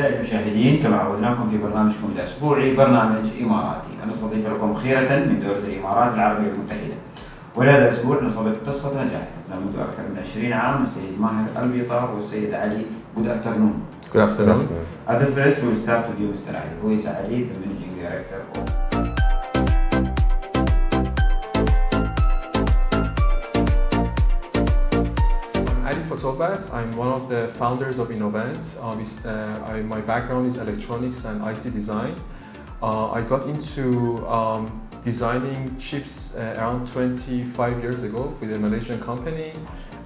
أعزائي المشاهدين، كما عودناكم في برنامجكم الأسبوعي برنامج إماراتي، نستضيف لكم خيرة من دولة الإمارات العربية المتحدة. ولهذا الأسبوع نستضيف قصة نجاح تتم منذ أكثر من 20 عام السيد ماهر البيطار والسيد علي. Good afternoon. Good afternoon. At the first we'll start with you, Mr. Ali. Who is Ali, the managing director of Fotovat. I'm one of the founders of Innovent. My background is electronics and IC design. I got into designing chips around 25 years ago with a Malaysian company,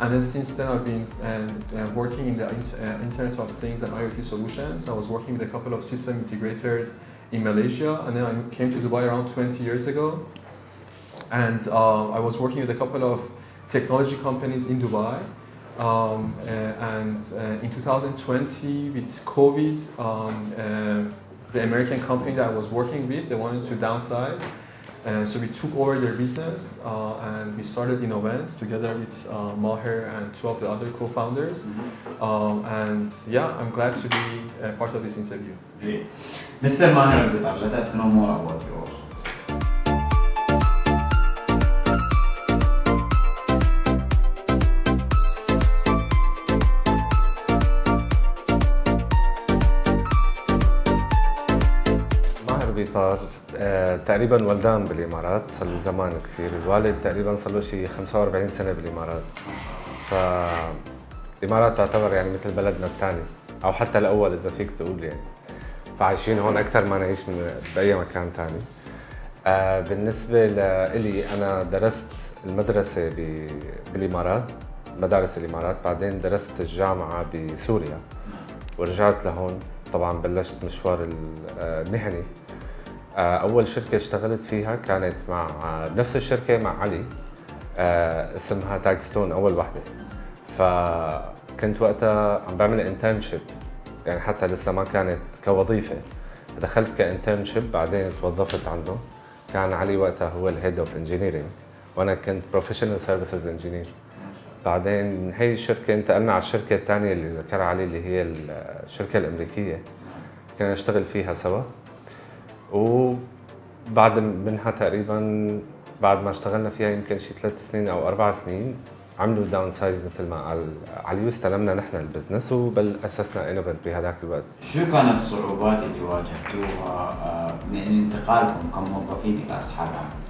and then since then I've been working in the Internet of Things and IoT solutions. I was working with a couple of system integrators in Malaysia, and then I came to Dubai around 20 years ago, and I was working with a couple of technology companies in Dubai. In 2020, with COVID, the American company that I was working with, they wanted to downsize. So we took over their business and we started Innovent together with Maher and two of the other co-founders. And yeah, I'm glad to be part of this interview. Great. Mr. Maher, let us know more about you also. بيطار تقريبا ولدان بالامارات، صار لي زمان كثير. الوالد تقريبا صار له شيء 45 سنه بالامارات. فالامارات تعتبر يعني مثل بلدنا الثاني او حتى الاول اذا فيك تقول يعني. فعايشين هون اكثر ما نعيش باي مكان ثاني. بالنسبه لي انا درست المدرسه بالامارات، مدارس الامارات، بعدين درست الجامعه بسوريا ورجعت لهون. طبعا بلشت مشوار المهني. أول شركة اشتغلت فيها كانت مع نفس الشركة مع علي، اسمها تاجستون أول واحدة. فكنت وقتها عم بعمل انترنشيب، يعني حتى لسه ما كانت كوظيفة. دخلت كانترنشيب بعدين توظفت عنده. كان علي وقتها هو الهيد اوف انجينيرينج وأنا كنت بروفيشنال سيرفيسز انجينير. بعدين من هي الشركة انتقلنا على الشركة الثانية اللي ذكرها علي اللي هي الشركة الأمريكية، كنا نشتغل فيها سوا. وبعد منها تقريبا بعد ما اشتغلنا فيها يمكن شي 3 سنين أو 4 سنين عملوا داون سايز مثل ما قال علي، واستلمنا نحن البزنس وأسسنا إنوفنت بهذاك الوقت. شو كانت الصعوبات اللي واجهتوها من انتقالكم كموظفين إلى أصحاب عمل؟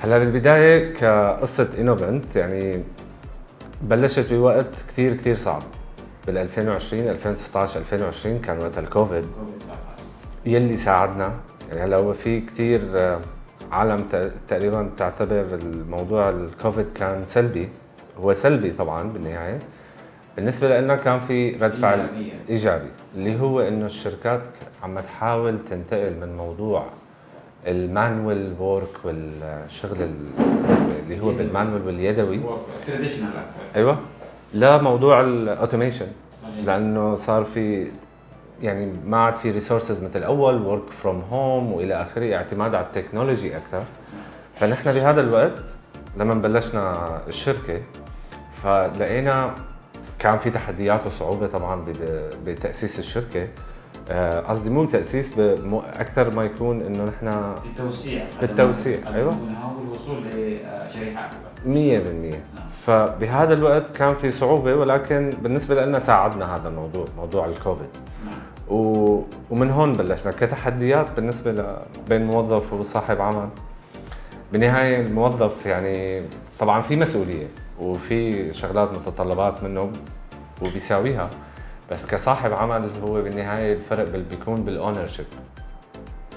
هلا بالبداية كقصة إنوفنت يعني بلشت بوقت كثير صعب بال 2020 2019 2020 كان وقت الكوفيد يلي ساعدنا. يعني هلا هو في كثير عالم تقريبا تعتبر الموضوع الكوفيد كان سلبي، هو سلبي طبعا بالنهاية. بالنسبة لنا كان في رد فعل إيجابي اللي هو إنه الشركات عم تحاول تنتقل من موضوع المانوال وورك والشغل اللي هو بالمانوال واليدوي ايوه لموضوع الاوتوميشن، لانه صار في يعني ما عاد في ريسورسز مثل اول، ورك فروم هوم والى اخره، اعتماد على التكنولوجي اكثر. فنحن بهذا الوقت لما بلشنا الشركه فلقينا كان في تحديات وصعوبه طبعا بتاسيس الشركه. قصدي مو بتأسيس أكثر ما يكون إنه نحن بالتوسيع أيوة والوصول لشريحة أكبر 100%. فبهذا الوقت كان في صعوبة، ولكن بالنسبة لنا ساعدنا هذا الموضوع، موضوع الكوفيد. ومن هون بلشنا كتحديات بالنسبة بين موظف وصاحب عمل. بالنهاية الموظف يعني طبعا في مسؤولية وفي شغلات متطلبات منه وبيساويها، بس كصاحب عمل هو بالنهاية الفرق بيكون بالأونرشيب،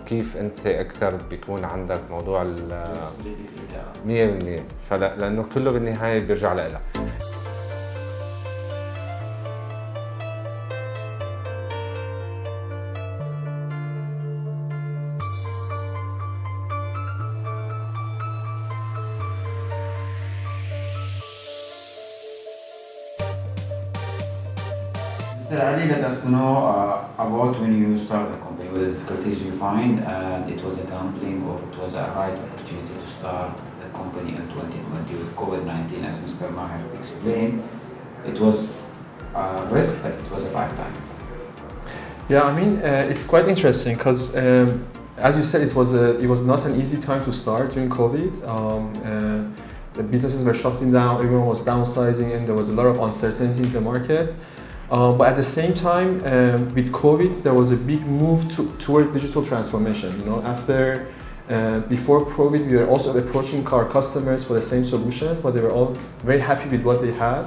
كيف أنت أكثر بيكون عندك موضوع 100%. لأنه كله بالنهاية بيرجع لإلك. Mr. Ali, let us know about when you started the company, what the difficulties you find, and it was a gambling or it was a right opportunity to start the company in 2020 with COVID-19, as Mr. Maher explained. It was a risk, but it was a right time. Yeah, I mean, it's quite interesting because, as you said, it was not an easy time to start during COVID. The businesses were shutting down, everyone was downsizing, and there was a lot of uncertainty in the market. But at the same time, with COVID, there was a big move towards digital transformation. You know, before COVID, we were also approaching our customers for the same solution, but they were all very happy with what they had.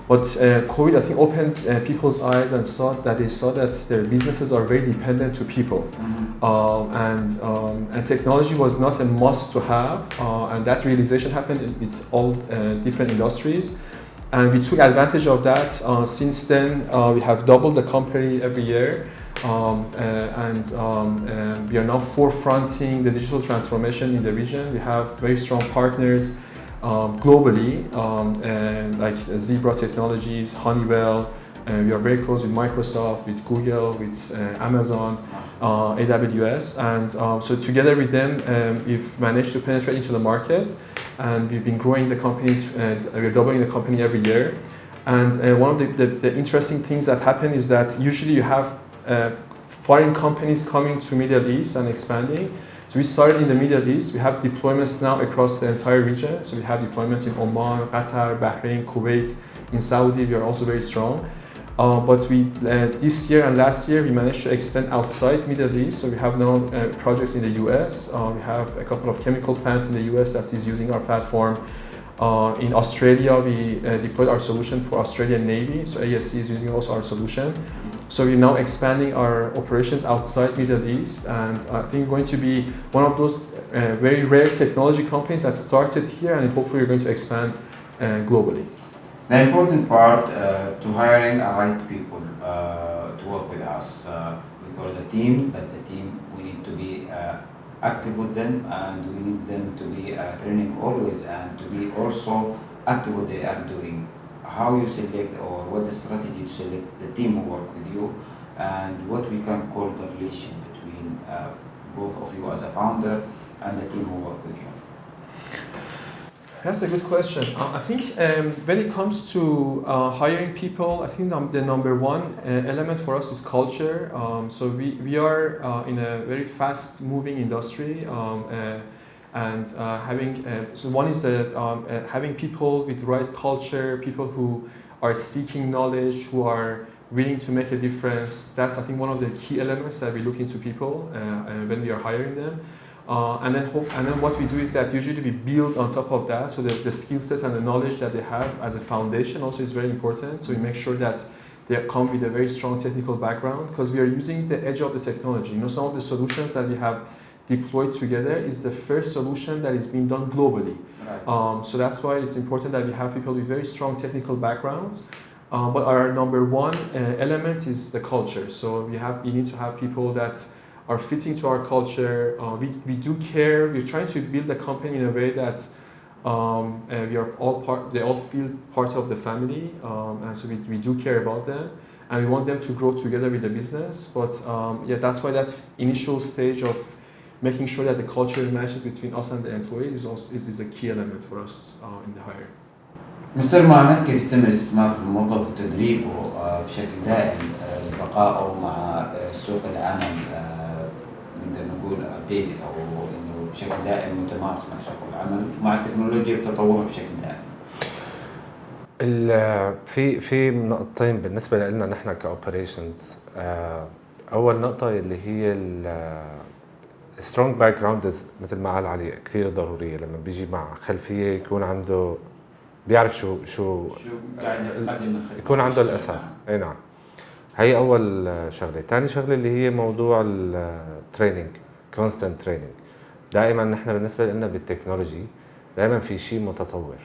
But COVID, I think, opened people's eyes and they saw that their businesses are very dependent to people, and technology was not a must to have, and that realization happened with all different industries, and we took advantage of that. Since then, we have doubled the company every year, and we are now forefronting the digital transformation in the region. We have very strong partners. Globally, like Zebra Technologies, Honeywell, we are very close with Microsoft, with Google, with Amazon, AWS, and so together with them, we've managed to penetrate into the market, and we've been growing the company. We're doubling the company every year, and one of the interesting things that happen is that usually you have foreign companies coming to Middle East and expanding. So we started in the Middle East. We have deployments now across the entire region. So we have deployments in Oman, Qatar, Bahrain, Kuwait. In Saudi, we are also very strong. But this year and last year, we managed to extend outside Middle East. So we have now projects in the US. We have a couple of chemical plants in the US that is using our platform. In Australia, we deployed our solution for Australian Navy. So ASC is using also our solution. So we're now expanding our operations outside Middle East, and I think we're going to be one of those very rare technology companies that started here, and hopefully we're going to expand globally. The important part to hiring the right people to work with us. We call it a team, but the team, we need to be active with them, and we need them to be training always, and to be also active what they are doing. How you select, or what the strategy to select the team who work with you, and what we can call the relation between both of you as a founder and the team who work with you. That's a good question. I think when it comes to hiring people, I think the number one element for us is culture. So we are in a very fast-moving industry, and so one is having people with the right culture, people who are seeking knowledge, who are willing to make a difference. That's, I think, one of the key elements that we look into people when we are hiring them. And then what we do is that usually we build on top of that. So the skill set and the knowledge that they have as a foundation also is very important. So we make sure that they come with a very strong technical background, because we are using the edge of the technology. You know, some of the solutions that we have deployed together is the first solution that is being done globally. Right. So that's why it's important that we have people with very strong technical backgrounds. But our number one element is the culture. So we need to have people that are fitting to our culture. We do care. We're trying to build the company in a way that they all feel part of the family, and so we do care about them, and we want them to grow together with the business. But yeah, that's why that initial stage of making sure that the culture matches between us and the employees is a key element for us in the hire. مستر ماهر، كيف يتم الاستثمار في الموظف وتدريبه بشكل دائم لبقائه مع سوق العمل، نقدر نقول updated، او انه بشكل دائم متمارس مع سوق العمل مع التكنولوجيا وتطورها بشكل دائم؟ في نقطتين بالنسبه لنا نحن كاوبريشنز. اول نقطه اللي هي السترونج باك جراوند، مثل ما قال علي، كثير ضروريه لما بيجي مع خلفيه يكون عنده بيعرف شو قاعد يقدم، يكون عنده الاساس. اي نعم، هي اول شغله. ثاني شغله اللي هي موضوع التريننج، كونستنت تريننج. دائما نحن بالنسبه لنا بالتكنولوجي دائما في شيء متطور،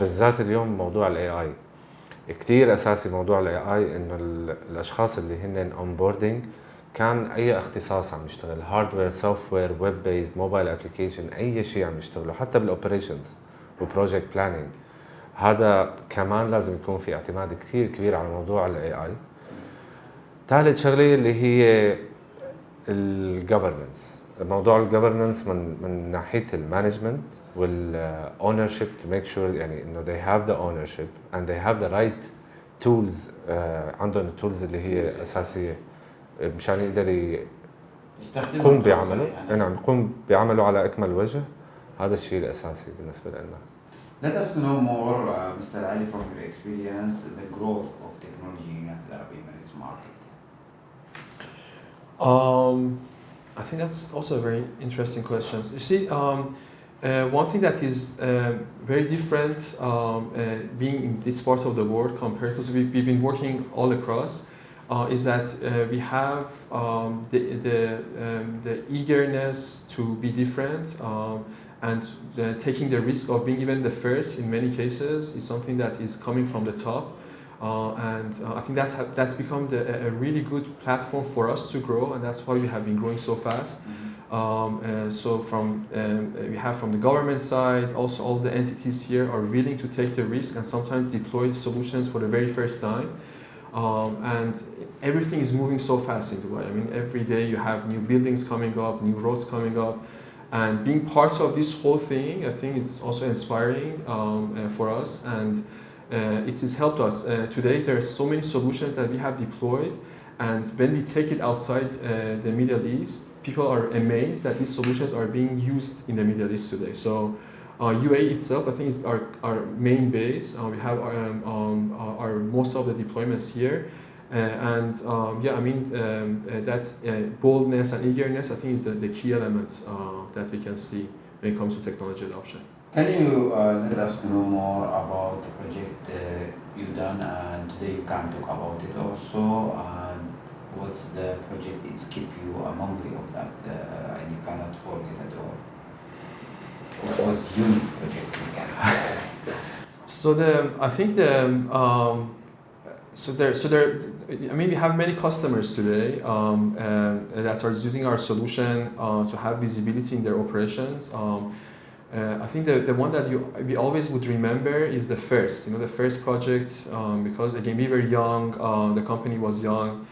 بالذات اليوم موضوع الاي اي كثير اساسي. موضوع الاي اي انه الاشخاص اللي هن اونبوردينج كان اي اختصاص عم يشتغل، هاردوير، سوفت وير، ويب بيز، موبايل ابلكيشن، اي شيء عم يشتغلوا، حتى بالاوبريشنز وبروجكت بلاننج. هذا كمان لازم يكون في اعتماد كثير كبير على موضوع الاي اي. ثالث شغله اللي هي الجفرنس. موضوع الجفرنس من ناحيه المانجمنت والاونرشيب، to make sure يعني انه they have the ownership and they have the right tools. عندهم التولز اللي هي اساسيه مشان يقدر يقوم بعمله يعني. نعم يقوم بعمله على أكمل وجه. هذا الشيء الأساسي بالنسبة لنا. Let us know more, Mr. Ali, from your experience, the growth of technology in the Arab Emirates market. I think that's also a very interesting question. You see, one thing that is very different being in this part of the world compared, because we've been working all across, is that we have the eagerness to be different, and taking the risk of being even the first in many cases is something that is coming from the top. And I think that's become a really good platform for us to grow, and that's why we have been growing so fast. So we have from the government side, also all the entities here are willing to take the risk and sometimes deploy solutions for the very first time. And everything is moving so fast in Dubai. I mean, every day you have new buildings coming up, new roads coming up. And being part of this whole thing, I think it's also inspiring for us, and it has helped us. Today there are so many solutions that we have deployed, and when we take it outside the Middle East, people are amazed that these solutions are being used in the Middle East today. So UAE itself, I think, is our main base. We have our most of the deployments here. Yeah, I mean, that boldness and eagerness, I think, is the key element that we can see when it comes to technology adoption. Can you let us know more about the project you done, and today you can talk about it also, and what's the project it's keep you a memory of that, and you cannot forget at all? Which was unique project you can. So I think I mean, we have many customers today that are using our solution to have visibility in their operations. I think the one that we always would remember is the first project, because again, we were young, the company was young,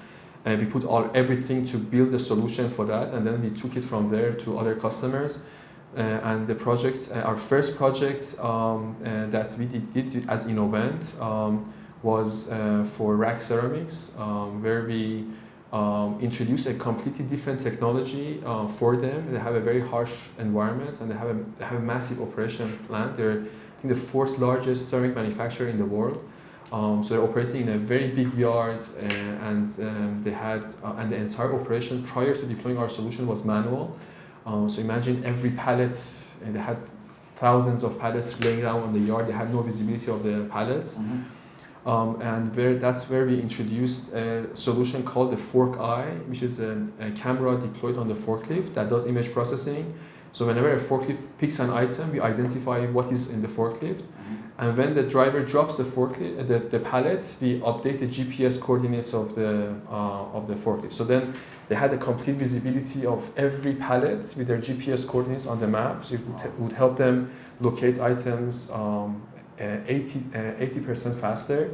and we put everything to build a solution for that, and then we took it from there to other customers. And the project, our first project that we did as Innovent, was for rack ceramics, where we introduced a completely different technology for them. They have a very harsh environment, and they have a massive operation plant. They're, I think, the 4th largest ceramic manufacturer in the world. So they're operating in a very big yard, and they had and the entire operation prior to deploying our solution was manual. So imagine every pallet, and they had thousands of pallets laying down on the yard. They had no visibility of the pallets. And that's where we introduced a solution called the Fork Eye, which is a camera deployed on the forklift that does image processing. So whenever a forklift picks an item, we identify what is in the forklift. And when the driver drops the pallet, we update the GPS coordinates of the forklift. So then they had a complete visibility of every pallet with their GPS coordinates on the map. So it would help them locate items 80% faster.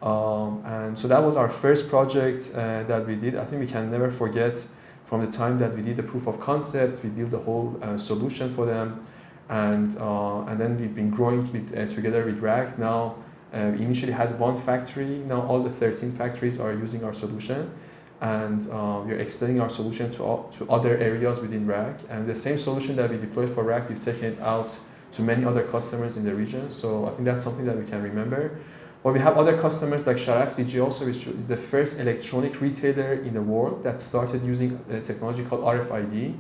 And so that was our first project that we did. I think we can never forget from the time that we did the proof of concept, we built the whole solution for them. And then we've been growing together with RAG. Now, we initially had 1 factory. Now all the 13 factories are using our solution. And we're extending our solution to other areas within RAG. And the same solution that we deployed for RAG, we've taken it out to many other customers in the region. So I think that's something that we can remember. But we have other customers like Sharaf DG also, which is the first electronic retailer in the world that started using a technology called RFID.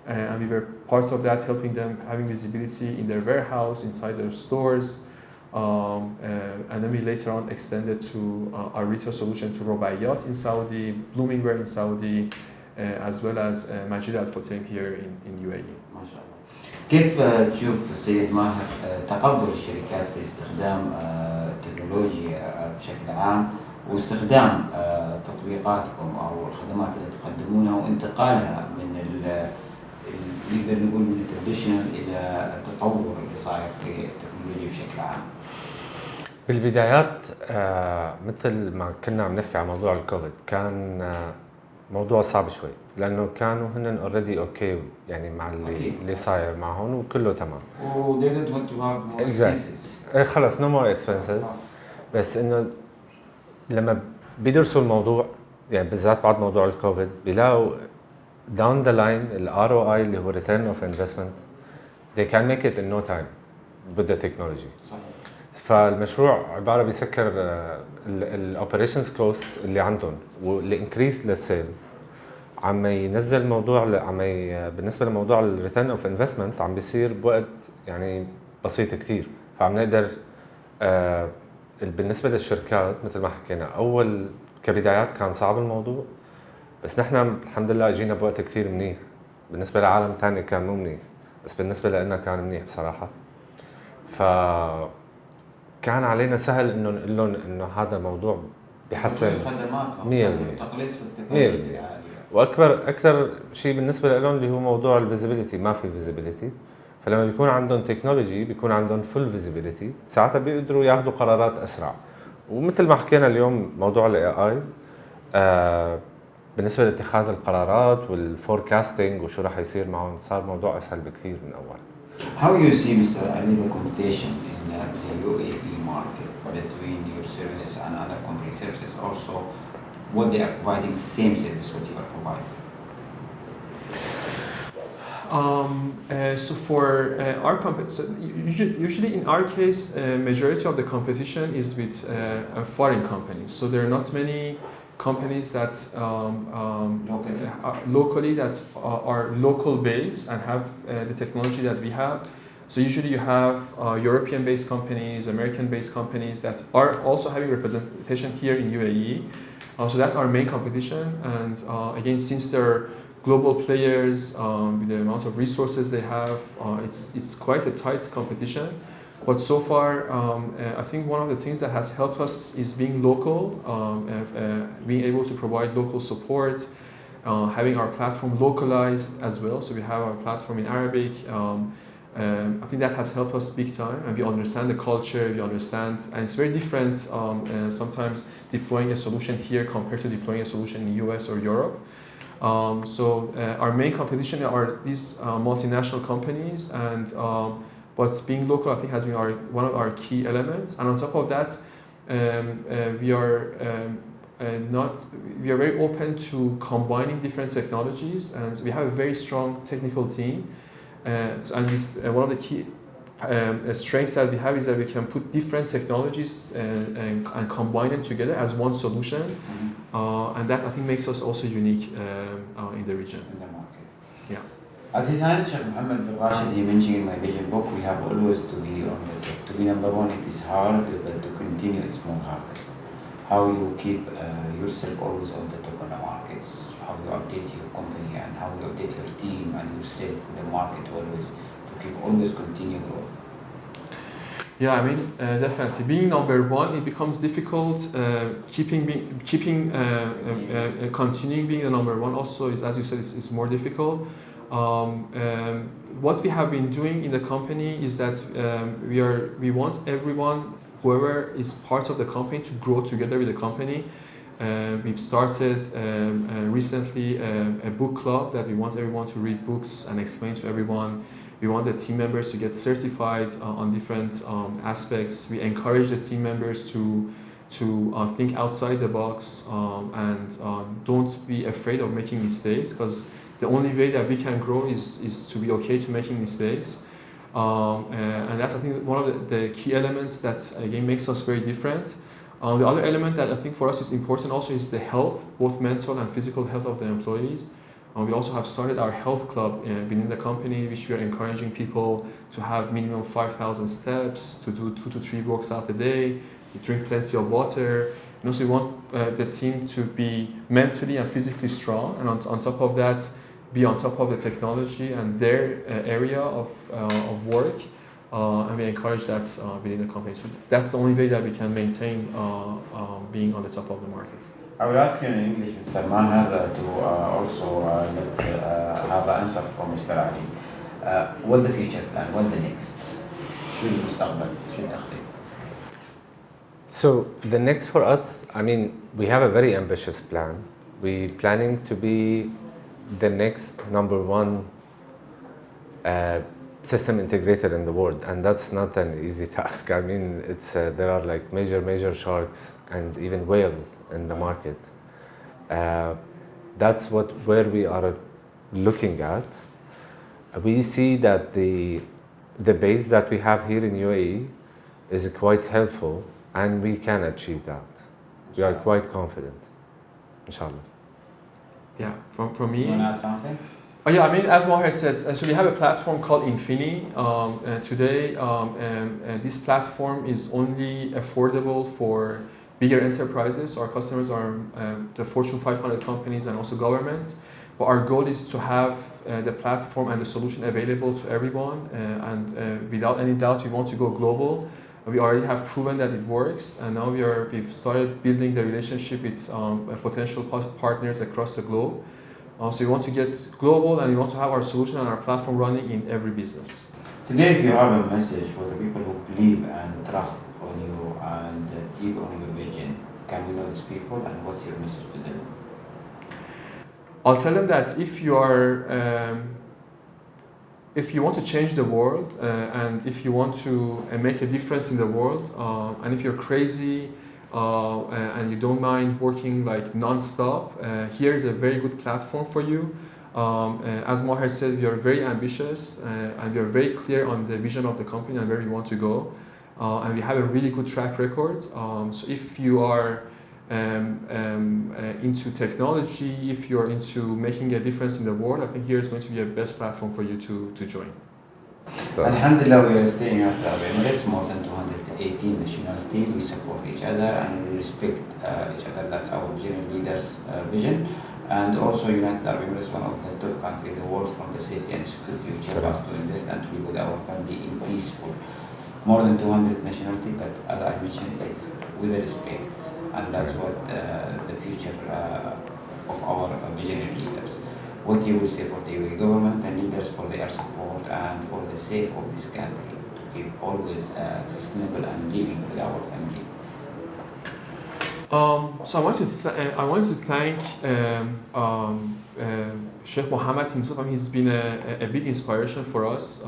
And we were part of that, helping them having visibility in their warehouse, inside their stores. And then we later on extended to our retail solution to Rubaiyat in Saudi, Bloomingwear in Saudi, as well as Majid Al Futtaim here in UAE. ما شاء الله. كيف تشوف السيد ماهر تقبل الشركات في استخدام التكنولوجيا بشكل عام، واستخدام تطبيقاتكم او الخدمات اللي تقدمونها وانتقالها من نقدر نقول من التراديشنال الى التطور اللي صاير في التكنولوجيا بشكل عام؟ بالبدايات مثل ما كنا عم نحكي عن موضوع الكوفيد، كان موضوع صعب شوي، لانه كانوا هن اوريدي اوكي يعني مع اللي صاير معهم وكله تمام. و they didn't want to have more expenses. خلص no more expenses. بس انه لما بيدرسوا الموضوع يعني بالذات بعد موضوع الكوفيد بيلاقوا down the line ال ROI اللي هو return of investment they can make it in no time with the technology. صحيح. فالمشروع عباره بيسكر الاوبريشنز كوست اللي عندهم والانكريس للسيلز، عم ينزل موضوع بالنسبه لموضوع الريتيرن اوف انفستمنت عم بيصير بوقت يعني بسيط كثير. فعم نقدر بالنسبه للشركات مثل ما حكينا اول كبدايات كان صعب الموضوع، بس نحن الحمد لله اجينا بوقت كثير منيح. بالنسبه لعالم ثاني كان مو منيح، بس بالنسبه لنا كان منيح بصراحه. ف كان علينا سهل انه نقول لهم انه هذا موضوع بيحسن خدماتهم تقليص التكاليف. واكثر شيء بالنسبه لهم اللي هو موضوع الفيزيبيليتي، ما في فيزيبيليتي. فلما بيكون عندهم تكنولوجي بيكون عندهم فول فيزيبيليتي، ساعتها بيقدروا ياخذوا قرارات اسرع. ومثل ما حكينا اليوم موضوع الاي اي بالنسبه لاتخاذ القرارات والفوركاستنج وشو راح يصير معهم صار موضوع اسهل بكثير من اول. How you see, Mr. Ali, the competition in the UAE market between your services and other company services? Also, what they are providing, same service what you are providing? So for our company, so usually in our case, majority of the competition is with foreign companies. So there are not many companies that locally that are local based and have the technology that we have. So usually you have European-based companies, American-based companies that are also having representation here in UAE. So that's our main competition. And again, since they're global players, with the amount of resources they have, it's quite a tight competition. But so far, I think one of the things that has helped us is being local, being able to provide local support, having our platform localized as well. So we have our platform in Arabic. I think that has helped us big time, and we understand the culture, we understand, and it's very different sometimes deploying a solution here compared to deploying a solution in the US or Europe. So our main competition are these multinational companies, and but being local, I think, has been one of our key elements. And on top of that, we are very open to combining different technologies, and we have a very strong technical team. And one of the key strengths that we have is that we can put different technologies and combine them together as one solution. And that I think makes us also unique in the region. In the market. Yeah. As he said, Sheikh Mohammed bin Rashid, he mentioned in my vision book, we have always to be on the top. To be number one, it is hard, but to continue, it's more harder. How you keep yourself always on the top of the markets, how you update your company, and how you update your team and yourself with the market always, to keep always continue growth. Yeah, I mean, definitely. Being number one, it becomes difficult. Continuing being the number one also is, as you said, is more difficult. What we have been doing in the company is that we want everyone, whoever is part of the company, to grow together with the company. We've started recently a book club that we want everyone to read books and explain to everyone. We want the team members to get certified on different aspects. We encourage the team members to think outside the box and don't be afraid of making mistakes, because the only way that we can grow is to be okay to making mistakes. And that's, I think, one of the key elements that again makes us very different. The other element that I think for us is important also is the health, both mental and physical health of the employees. We also have started our health club within the company, which we are encouraging people to have minimum 5,000 steps, to do 2 to 3 walks out a day, to drink plenty of water. And also we want the team to be mentally and physically strong, and on top of that, be on top of the technology and their area of work. And we encourage that within the company. So that's the only way that we can maintain being on the top of the market. I will ask you in English, Mr. Maher, to also have an answer from Mr. Ali. What the future plan? What the next? شو المستقبل؟ شو التخطيط؟ So the next for us, I mean, we have a very ambitious plan. We're planning to be the next number one system integrator in the world, and that's not an easy task. I mean, it's there are like major sharks and even whales in the market. That's where we are looking at. We see that the base that we have here in UAE is quite helpful, and we can achieve that. We are quite confident, inshallah. Yeah, for me. You want to add something? Oh yeah, I mean, as Maher said, so we have a platform called Infini. Today, this platform is only affordable for bigger enterprises. Our customers are the Fortune 500 companies and also governments. But our goal is to have the platform and the solution available to everyone. And without any doubt, we want to go global. We already have proven that it works, and now we've started building the relationship with potential partners across the globe. So we want to get global, and we want to have our solution and our platform running in every business. Today, if you have a message for the people who believe and trust on you and believe on your vision, can we know these people, and what's your message to them? I'll tell them that if you want to change the world and if you want to make a difference in the world, and if you're crazy and you don't mind working like non-stop, here is a very good platform for you. As Maher said, we are very ambitious and we are very clear on the vision of the company and where we want to go. And we have a really good track record. So if you are into technology, if you're into making a difference in the world, I think here is going to be a best platform for you to join. Alhamdulillah, we are staying at Arab Emirates, more than 218 nationalities. We support each other and we respect each other. That's our vision leaders' vision. And also United Arab Emirates, one of the top countries in the world from the safety and security, which help us to invest and to be with our family in peaceful. More than 200 nationalities, but as I mentioned, it's with respect. And that's what the future of our visionary leaders. What you will say for the UAE government and leaders for their support and for the sake of this country to keep always sustainable and living with our family. So I want to thank Sheikh Mohammed himself. I mean, he's been a big inspiration for us.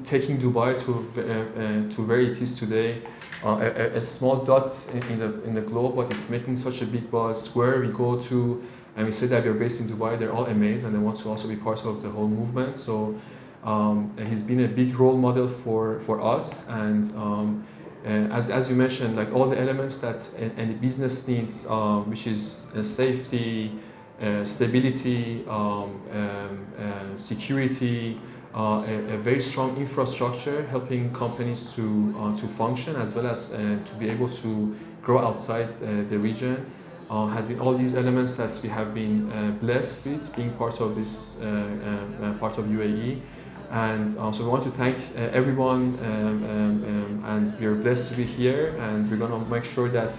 Taking Dubai to where it is today. A small dot in the globe, but it's making such a big buzz. Where we go to, and we say that we're based in Dubai, they're all amazed and they want to also be part of the whole movement. So he's been a big role model for us. And as you mentioned, like all the elements that any business needs, which is safety, stability, security. A very strong infrastructure helping companies to function as well as to be able to grow outside the region has been all these elements that we have been blessed with being part of this part of UAE. And so we want to thank everyone and we are blessed to be here, and we're going to make sure that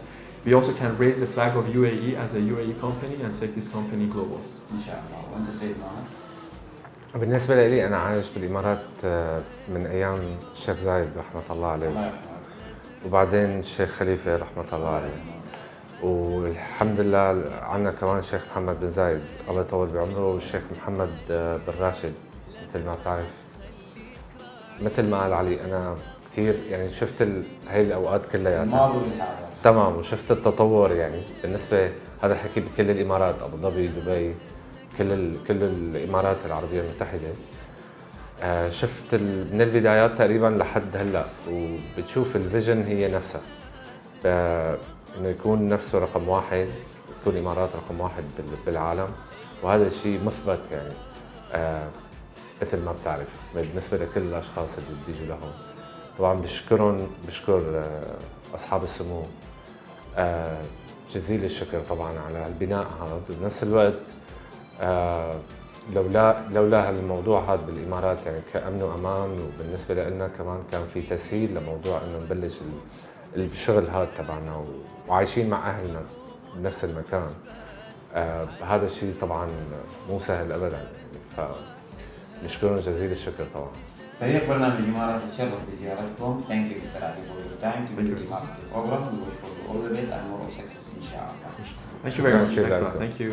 we also can raise the flag of UAE as a UAE company and take this company global. Inshallah. وانت سيد ماهر؟ بالنسبة لي أنا عايش بالإمارات من أيام الشيخ زايد رحمة الله عليه، وبعدين الشيخ خليفة رحمة الله عليه، والحمد لله عنا كمان الشيخ محمد بن زايد الله يطول بعمره، والشيخ محمد بن راشد. مثل ما بتعرف، مثل ما قال علي، أنا كثير يعني شفت هاي الأوقات كلياتها تمام، وشفت التطور يعني بالنسبة هذا الحكي بكل الإمارات، أبو ظبي، دبي، كل الإمارات العربية المتحدة. شفت من البدايات تقريبا لحد هلا، وبتشوف الفيجن هي نفسها، انه يكون نفسه رقم واحد، تكون الإمارات رقم واحد بالعالم، وهذا الشيء مثبت يعني مثل ما بتعرف بالنسبة لكل الأشخاص اللي بيجوا لهون. طبعا بشكر أصحاب السمو جزيل الشكر طبعا على البناء هذا، وبنفس الوقت لولا هالموضوع هذا بالإمارات يعني كأمن وأمان، وبالنسبة لنا كمان كان في تسهيل لموضوع إنه نبلش الشغل هذا تبعنا وعايشين مع أهلنا بنفس المكان. هذا الشيء طبعا مو سهل أبدا، فنشكرهم جزيل الشكر طبعا. فريق برنامج الإمارات يتشرف بزيارتكم. Thank you Mr. Ali for your time to be the Imarati program. We wish for you all the best and more of success inshallah. Thank you very much. Excellent. Thank you.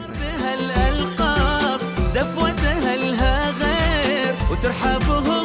دفوتها لها غير وترحبهم